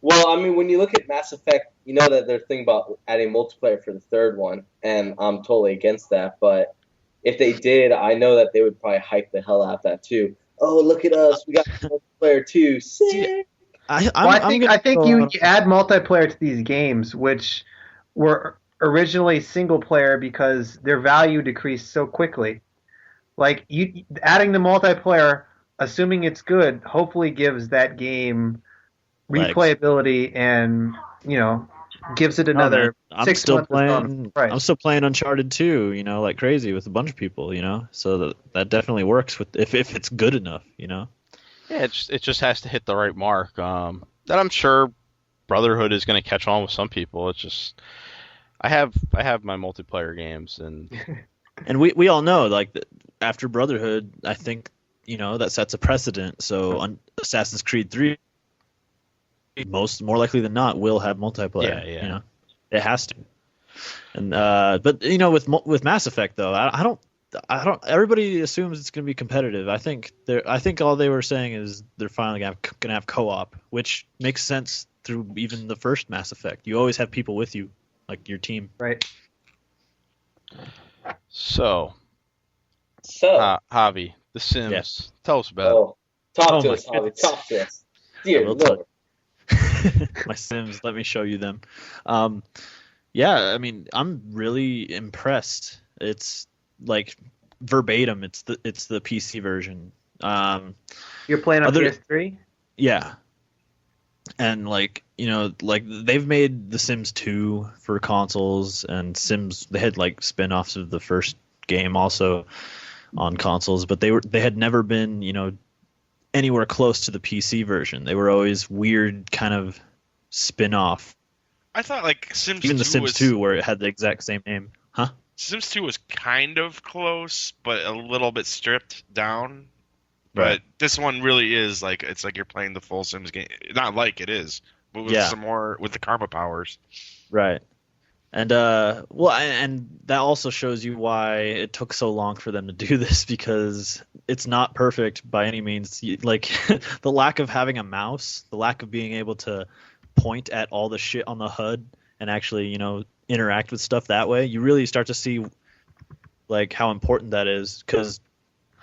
Well, I mean, when you look at Mass Effect, you know that they're thinking about adding multiplayer for the third one, and I'm totally against that. But if they did, I know that they would probably hype the hell out of that too. Oh, look at us, we got multiplayer too, sick. I think you add multiplayer to these games, which were originally single player because their value decreased so quickly. Like adding the multiplayer, assuming it's good, hopefully gives that game legs. replayability and gives it another I'm 6 still months playing. of price. I'm still playing Uncharted 2, like crazy with a bunch of people, So that definitely works with if it's good enough, Yeah, it just has to hit the right mark. That I'm sure Brotherhood is going to catch on with some people. It's just I have my multiplayer games and And we all know like after Brotherhood, I think that sets a precedent. So on Assassin's Creed 3, more likely than not, will have multiplayer. Yeah. It has to. And but with Mass Effect though, I don't. Everybody assumes it's going to be competitive. I think all they were saying is they're finally going to have co-op, which makes sense through even the first Mass Effect. You always have people with you, like your team. Right. So, Javi, The Sims. Yes. Tell us about it. Talk to us, Javi. Talk to us. Dear Lord. My Sims, let me show you them. Yeah, I mean, I'm really impressed. It's like verbatim. It's the PC version. You're playing on PS3? Yeah. And they've made The Sims 2 for consoles, and Sims they had like spin-offs of the first game also on consoles, but they had never been, anywhere close to the PC version. They were always weird kind of spin-off. I thought like Sims even 2 the Sims 2 where it had the exact same name. Huh? Sims 2 was kind of close, but a little bit stripped down. Right. But this one really is like it's like you're playing the full Sims game. Not like it is, but with some more with the karma powers. Right. And and that also shows you why it took so long for them to do this, because it's not perfect by any means. Like the lack of having a mouse, the lack of being able to point at all the shit on the HUD and actually, interact with stuff that way, you really start to see like how important that is, because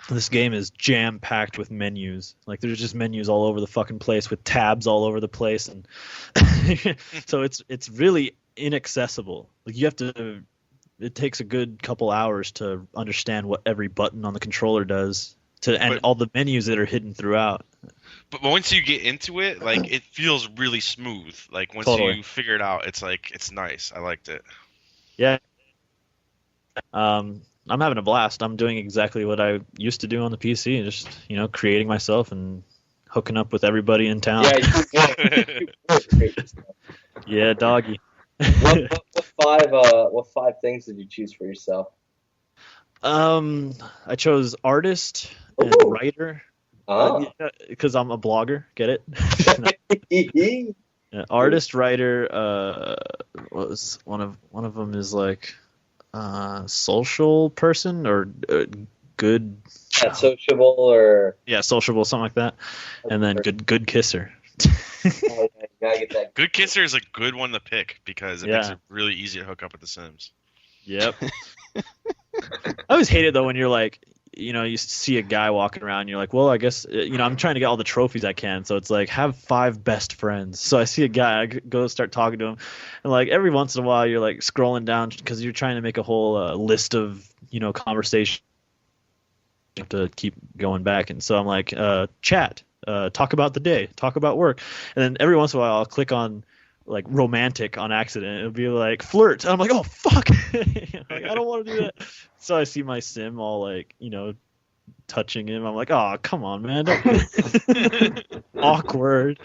this game is jam-packed with menus. Like there's just menus all over the fucking place with tabs all over the place, and so it's really inaccessible. Like it takes a good couple hours to understand what every button on the controller does, and all the menus that are hidden throughout. But once you get into it, like it feels really smooth. Like once you figure it out, it's like it's nice. I liked it. Yeah. I'm having a blast. I'm doing exactly what I used to do on the PC, just creating myself and hooking up with everybody in town. Yeah, doggy. What five things did you choose for yourself? I chose artist and writer. Because I'm a blogger. Get it? Yeah, artist, writer. What was one of them is like social person or good. Sociable or sociable, something like that. And then good kisser. Gotta get that. Good kisser is a good one to pick because it makes it really easy to hook up with The Sims. Yep. I always hate it though when you're like, you see a guy walking around, and you're like, well, I guess, I'm trying to get all the trophies I can. So it's like, have 5 best friends. So I see a guy, I go start talking to him. And like every once in a while, you're like scrolling down because you're trying to make a whole list of, conversation. You have to keep going back. And so I'm like, chat, talk about the day, talk about work. And then every once in a while, I'll click on like romantic on accident. It'll be like flirt. And I'm like, oh, fuck. Like, I don't want to do that. So I see my sim all like, touching him. I'm like, oh, come on, man. Awkward.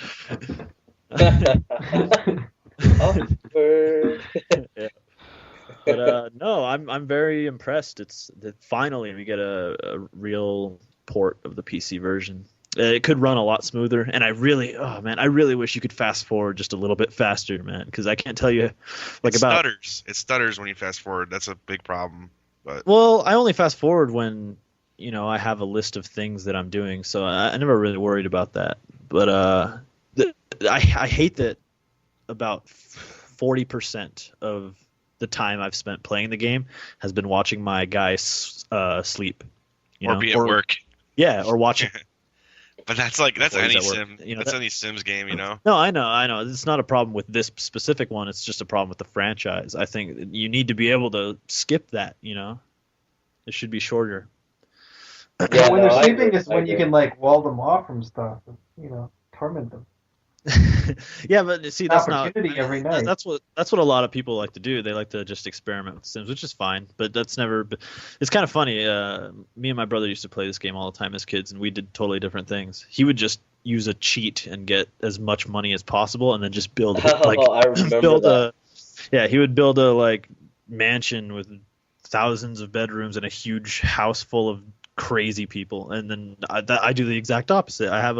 Awkward. Yeah. But no, I'm very impressed. It's that finally we get a real port of the PC version. It could run a lot smoother, and I really wish you could fast forward just a little bit faster, man, because I can't tell you It stutters when you fast forward. That's a big problem. But well, I only fast forward when I have a list of things that I'm doing, so I never really worried about that. But I hate that about 40% of the time I've spent playing the game has been watching my guy sleep, or be at work. Yeah, or watching. But that's any Employees that work, sim. you know, That's that- any Sims game, you know. No, I know. It's not a problem with this specific one. It's just a problem with the franchise. I think you need to be able to skip that. You know, it should be shorter. Yeah, when no, they're I sleeping agree. is when you can like wall them off from stuff. You know, torment them. Yeah, but see, that's not. Opportunity every night. That's what a lot of people like to do. They like to just experiment with Sims, which is fine. But that's never. It's kind of funny. Me and my brother used to play this game all the time as kids, and we did totally different things. He would just use a cheat and get as much money as possible, and then just build like I remember build that. he would build a like mansion with thousands of bedrooms and a huge house full of crazy people. And then I do the exact opposite. I have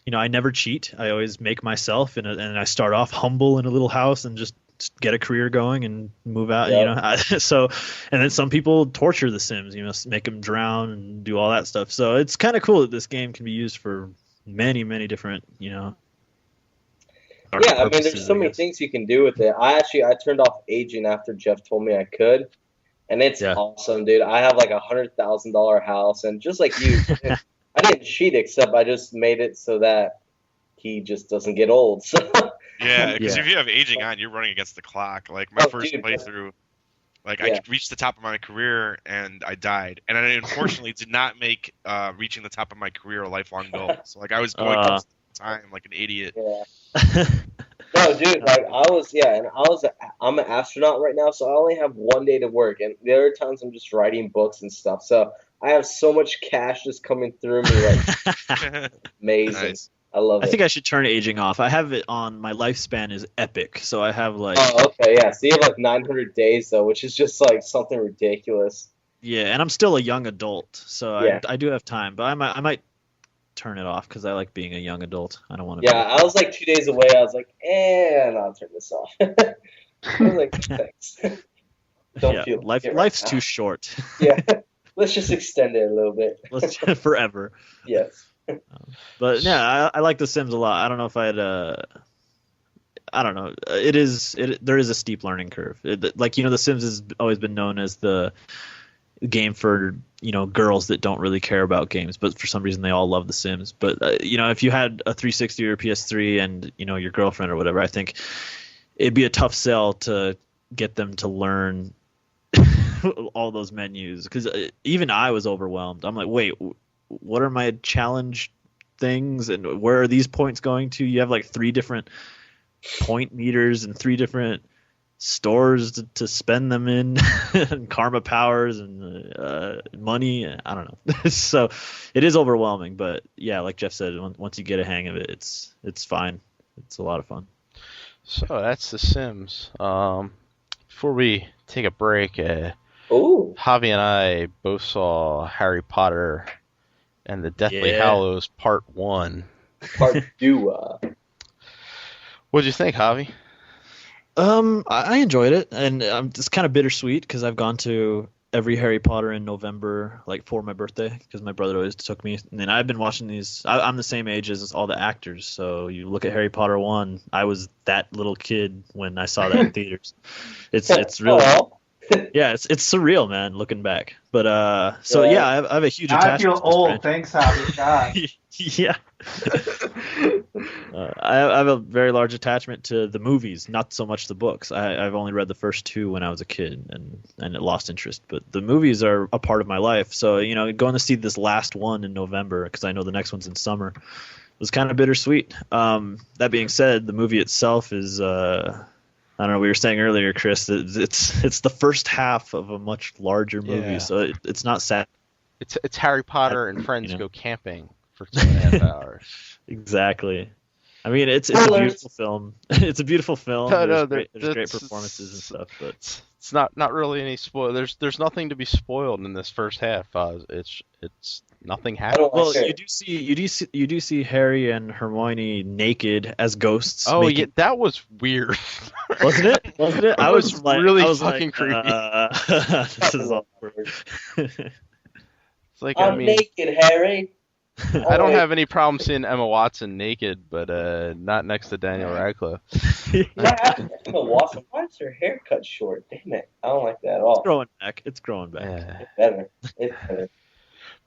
I never cheat. I always make myself, and I start off humble in a little house and just get a career going and move out. Yep. You know, so and then some people torture the Sims. You know, make them drown and do all that stuff. So it's kind of cool that this game can be used for many, many different. Yeah, I mean, there's so many things you can do with it. I turned off aging after Jeff told me I could, and it's awesome, dude. I have like $100,000 house, and just like you. I didn't cheat, except I just made it so that he just doesn't get old. So. Yeah, because if you have aging on, you're running against the clock. Like my first playthrough, I reached the top of my career and I died, and I unfortunately did not make reaching the top of my career a lifelong goal. So I was going through time like an idiot. Yeah. No, dude, I'm an astronaut right now, so I only have one day to work, and there are times I'm just writing books and stuff. So I have so much cash just coming through me, like amazing. Nice. I love it. I think I should turn aging off. I have it on. My lifespan is epic, so I have like. Oh, okay, yeah. So you have like 900 days though, which is just like something ridiculous. Yeah, and I'm still a young adult, so I do have time, but I might turn it off because I like being a young adult. I don't want to. Yeah, I was like 2 days away. I was like, I'll turn this off. I was like, thanks. Life's too short. Yeah, let's just extend it a little bit. Let's forever. Yes. But yeah, I like The Sims a lot. I don't know if I'd. I don't know. There is a steep learning curve. The Sims has always been known as the game for girls that don't really care about games, but for some reason they all love The Sims. But if you had a 360 or a PS3 and your girlfriend or whatever, I think it'd be a tough sell to get them to learn all those menus, because even I was overwhelmed. I'm like, wait, what are my challenge things and where are these points going to? You have like 3 different point meters and 3 different stores to spend them in and karma powers and money. I don't know. So it is overwhelming, but yeah, like Jeff said, once you get a hang of it, it's fine. It's a lot of fun. So that's The Sims. Before we take a break, Javi and I both saw Harry Potter and the Deathly Hallows Part 1. Part 2. What'd you think, Javi? I enjoyed it, and it's kind of bittersweet because I've gone to every Harry Potter in November, like for my birthday, because my brother always took me. And then I've been watching these. I'm the same age as all the actors, so you look at Harry Potter 1. I was that little kid when I saw that in theaters. It's really. Yeah, it's surreal, man, looking back. But I have a huge attachment. I feel old. Thanks, Javi. God. Yeah. I have a very large attachment to the movies, not so much the books. I've only read the first 2 when I was a kid, and it lost interest. But the movies are a part of my life. So, going to see this last one in November, because I know the next one's in summer, was kind of bittersweet. That being said, the movie itself is... I don't know. We were saying earlier, Chris, that it's the first half of a much larger movie, so it's not sad. It's Harry Potter and friends go camping for 2.5 hours. Exactly. I mean, it's a beautiful film. It's a beautiful film. No, there's great performances and stuff, but it's not really any spoil. There's nothing to be spoiled in this first half. It's nothing happened. Well, you do see Harry and Hermione naked as ghosts. Oh yeah, that was weird. Wasn't it? I was fucking creepy. This is awkward. It's like I'm naked, Harry. I don't have any problem seeing Emma Watson naked, but not next to Daniel Radcliffe. Emma Watson, why is her hair cut short? Damn it, I don't like that at all. It's growing back. Yeah. It's better.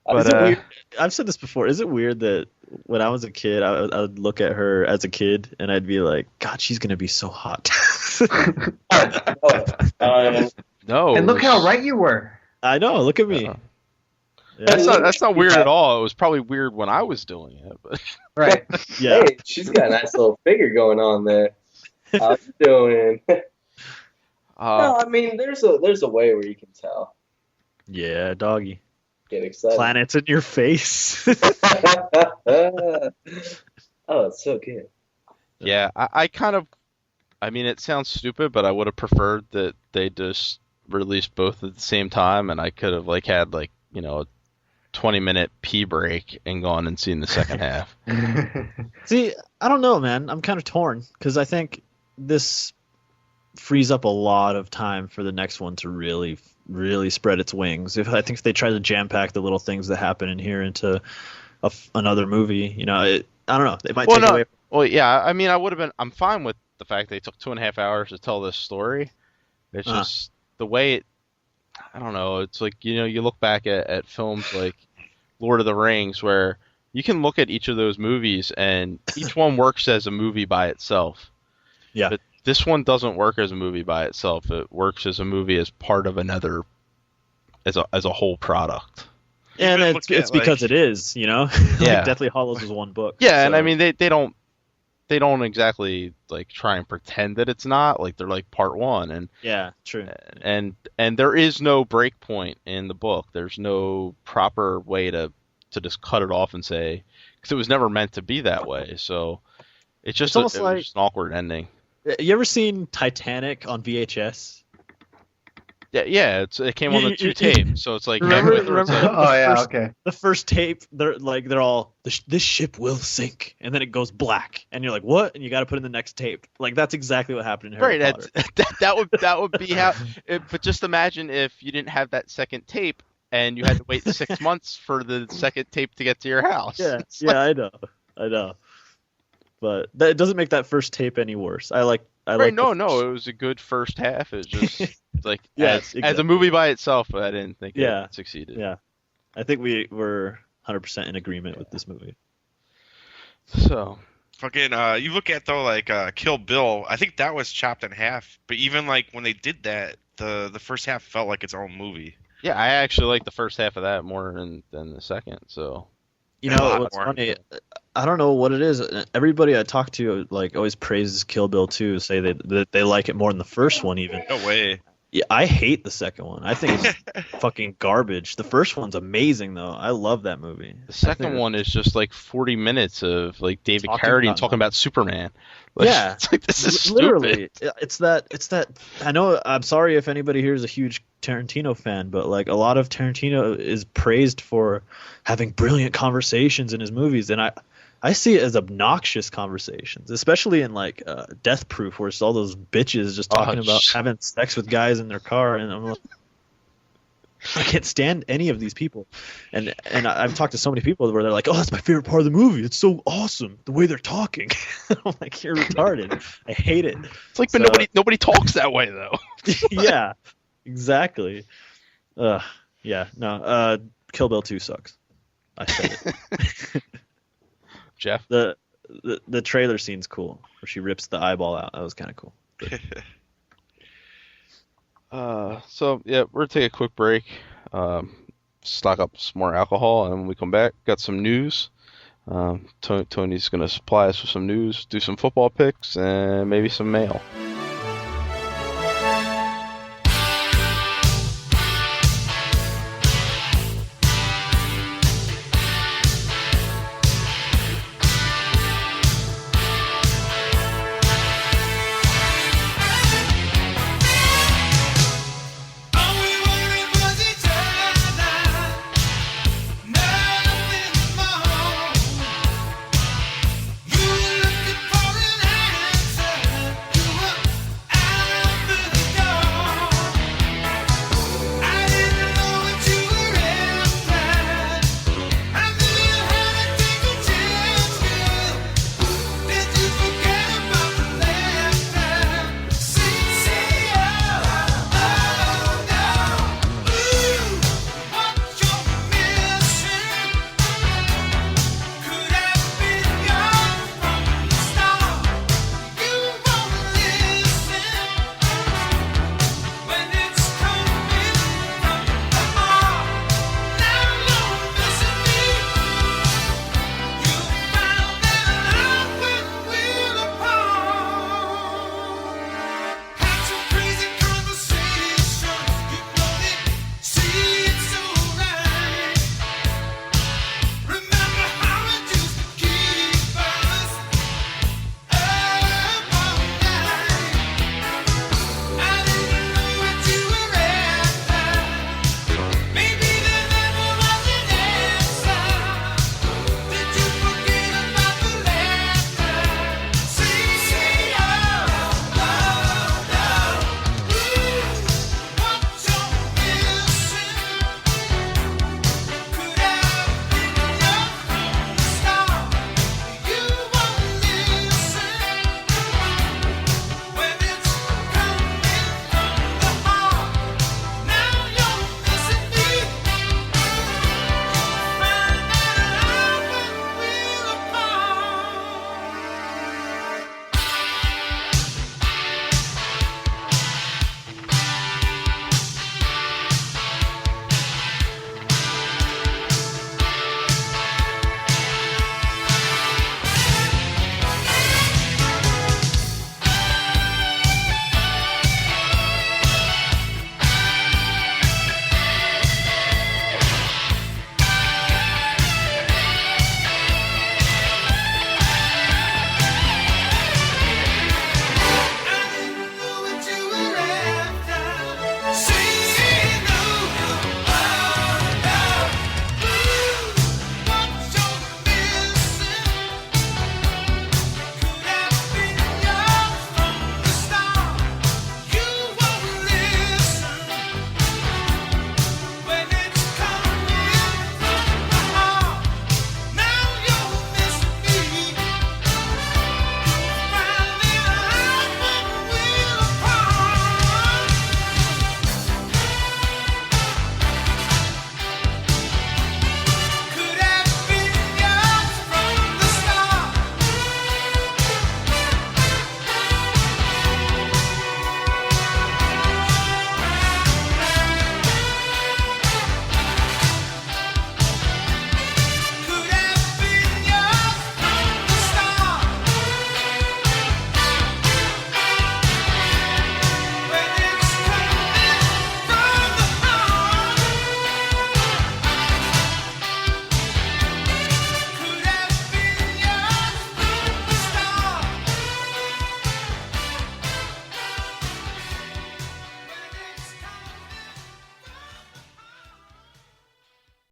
But, Is it weird? I've said this before. Is it weird that when I was a kid, I would look at her as a kid and I'd be like, God, she's gonna be so hot. No. And look how right you were. I know. Look at me. Yeah. Yeah. That's not weird at all. It was probably weird when I was doing it, but Right. Yeah. Hey, she's got a nice little figure going on there. How you doing? No, I mean, there's a way where you can tell. Yeah, doggy. Get excited. Planets in your face. Oh, it's so good. yeah, I kind of, I mean, it sounds stupid, but I would have preferred that they just released both at the same time, and I could have like had like, you know, a 20-minute pee break and gone and seen the second half. See, I don't know, man. I'm kind of torn because I think this frees up a lot of time for the next one to really, really spread its wings. I think if they try to jam pack the little things that happen in here into another movie, you know, I don't know. They might take away. Well, yeah, I mean, I'm fine with the fact they took 2.5 hours to tell this story. It's just the way it, I don't know, it's like, you know, you look back at films like Lord of the Rings where you can look at each of those movies and each one works as a movie by itself. Yeah. But this one doesn't work as a movie by itself. It works as a movie as part of another, as a whole product. And it's because it is, you know? Yeah. Like Deathly Hallows is one book. Yeah, so. and I mean, they don't exactly like try and pretend that it's not, like they're like part one, and Yeah, true. and there is no break point in the book. There's no proper way to just cut it off and say, because it was never meant to be that way. So it's just almost it like- was just an awkward ending. You ever seen Titanic on VHS? Yeah, it came on the two tapes, so it's like Remember- halfway through, it's remember- like, Oh yeah, first- okay. The first tape, they're all, this ship will sink, and then it goes black, and you're like, what? And you got to put in the next tape. Like that's exactly what happened in Harry right, Potter. that would be how. But just imagine if you didn't have that second tape and you had to wait 6 months for the second tape to get to your house. Yeah, It's yeah, I know. But it doesn't make that first tape any worse. I like. Right, no, it was a good first half. It's just like Yeah, as exactly. a movie by itself, I didn't think Yeah. it succeeded. Yeah, I think we were 100% in agreement with this movie. So Fucking, you look at though like Kill Bill. I think that was chopped in half. But even like when they did that, the first half felt like its own movie. yeah, I actually like the first half of that more than the second. So You A know lot what's more. funny? I don't know what it is. Everybody I talk to like always praises Kill Bill 2, say that they like it more than the first one even. No way. Yeah, I hate the second one. I think it's fucking garbage. The first one's amazing though. I love that movie. the second one is just like 40 minutes of like David Talking Carradine about talking about Superman. Like, Yeah. it's like this is Literally, stupid. it's that. I know. I'm sorry if anybody here is a huge Tarantino fan, but like a lot of Tarantino is praised for having brilliant conversations in his movies, and I see it as obnoxious conversations, especially in like Death Proof, where it's all those bitches just talking about having sex with guys in their car, and I'm like, I can't stand any of these people. And I've talked to so many people where they're like, oh, that's my favorite part of the movie. It's so awesome the way they're talking. I'm like, you're retarded. I hate it. It's like, but nobody talks that way though. Yeah, exactly. Yeah, no. Kill Bill 2 sucks. I said it. Jeff. The trailer scene's cool, where she rips the eyeball out. That was kind of cool. So yeah, we're gonna take a quick break, stock up some more alcohol, and when we come back, got some news. Tony's gonna supply us with some news, do some football picks, and maybe some mail.